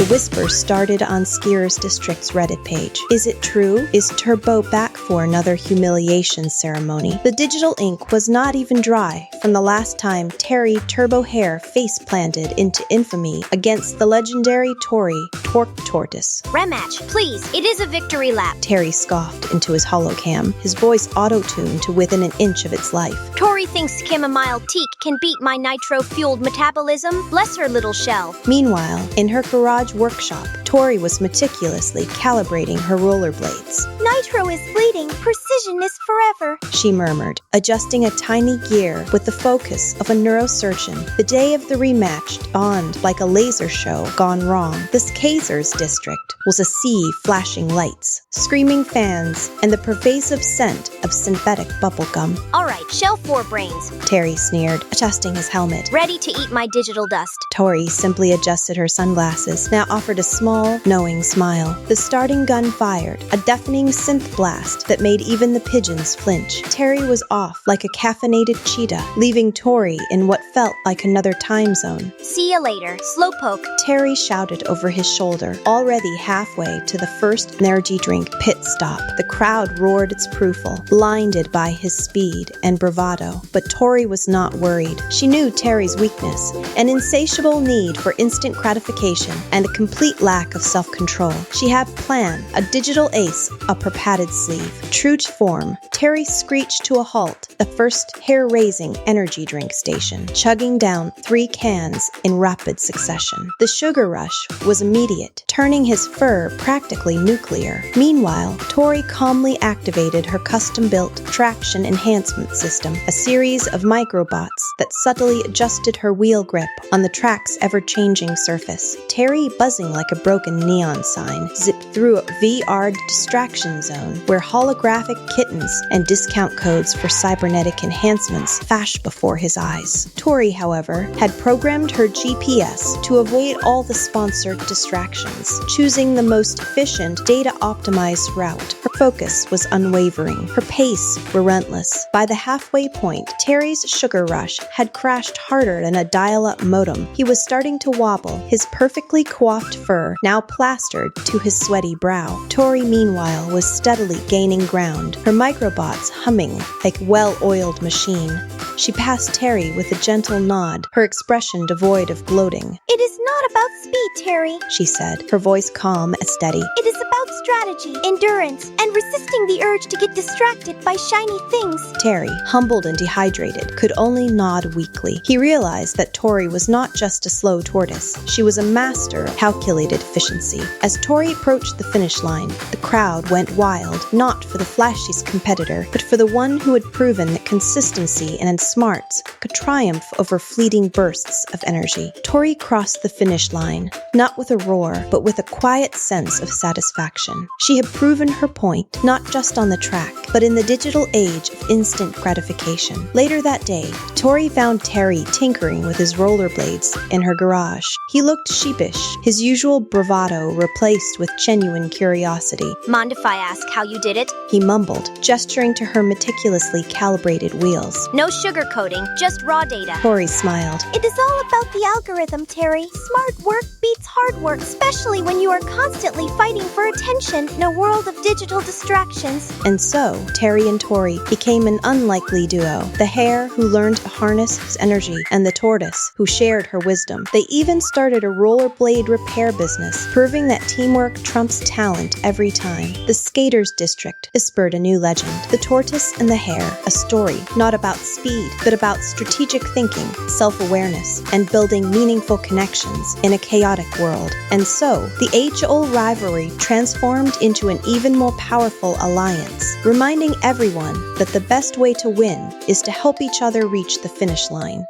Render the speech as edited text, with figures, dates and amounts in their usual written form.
The whisper started on Skier's district's Reddit page. Is it true? Is Turbo back for another humiliation ceremony? The digital ink was not even dry from the last time Terry Turbo Hare face-planted into infamy against the legendary Tory Tortoise. Rematch, please. It is a victory lap. Terry scoffed into his holocam, his voice auto-tuned to within an inch of its life. Tory thinks chamomile teak can beat my nitro-fueled metabolism. Bless her little shell. Meanwhile, in her garage workshop, Tori was meticulously calibrating her rollerblades. Nitro is fleeting. Precision is forever, she murmured, adjusting a tiny gear with the focus of a neurosurgeon. The day of the rematch dawned like a laser show gone wrong. This Kaiser's district was a sea of flashing lights, screaming fans, and the pervasive scent of synthetic bubblegum. All right, shell 4 brains, Terry sneered, adjusting his helmet. Ready to eat my digital dust. Tori simply adjusted her sunglasses, now offered a small, knowing smile. The starting gun fired, a deafening synth blast that made even the pigeons flinch. Terry was off like a caffeinated cheetah, leaving Tori in what felt like another time zone. See ya later, slowpoke. Terry shouted over his shoulder, already halfway to the first energy drink pit stop. The crowd roared its approval, blinded by his speed and bravado. But Tori was not worried. She knew Terry's weakness, an insatiable need for instant gratification and a complete lack of self-control. She had planned a digital ace up her padded sleeve. True to form, Terry screeched to a halt, the first hair-raising energy drink station, chugging down 3 cans in rapid succession. The sugar rush was immediate, turning his fur practically nuclear. Meanwhile, Tori calmly activated her custom-built traction enhancement system, a series of microbots that subtly adjusted her wheel grip on the track's ever-changing surface. Terry, buzzing like a broken neon sign, zipped through a VR distraction zone where holographic kittens and discount codes for cybernetic enhancements flashed before his eyes. Tori, however, had programmed her GPS to avoid all the sponsored distractions, choosing the most efficient, data-optimized route. Her focus was unwavering, her pace relentless. By the halfway point, Terry's sugar rush had crashed harder than a dial-up modem. He was starting to wobble, his perfectly coiffed fur now plastered to his sweaty brow. Tori, meanwhile, was steadily gaining ground, her microbots humming like a well-oiled machine. She passed Terry with a gentle nod, her expression devoid of gloating. It is not about speed, Terry, she said, her voice calm and steady. It is about strategy, endurance, and resisting the urge to get distracted by shiny things. Terry, humbled and dehydrated, could only nod weakly. He realized that Tori was not just a slow tortoise. She was a master of calculated efficiency. As Tori approached the finish line, the crowd went wild, not for the flashiest competitor, but for the one who had proven that consistency and smarts could triumph over fleeting bursts of energy. Tori crossed the finish line, not with a roar, but with a quiet sense of satisfaction. She had proven her point, not just on the track, but in the digital age of instant gratification. Later that day, Tori found Terry tinkering with his rollerblades in her garage. He looked sheepish, his usual bravado replaced with genuine curiosity. Mind if I ask how you did it? He mumbled, gesturing to her meticulously calibrated wheels. No sugarcoating, just raw data. Tori smiled. It is all about the algorithm, Terry. Smart work beats hard work, especially when you are constantly fighting for attention in a world of digital distractions. And so, Terry and Tori became an unlikely duo. The hare who learned to harness his energy, and the tortoise who shared her wisdom. They even started a rollerblade repair business, proving that teamwork trumps talent every time. The Skaters District whispered a new legend. The tortoise and the hare, a story not about speed, but about strategic thinking, self-awareness, and building meaningful connections in a chaotic world. And so, the age-old rivalry transformed into an even more powerful alliance, reminding everyone that the best way to win is to help each other reach the finish line.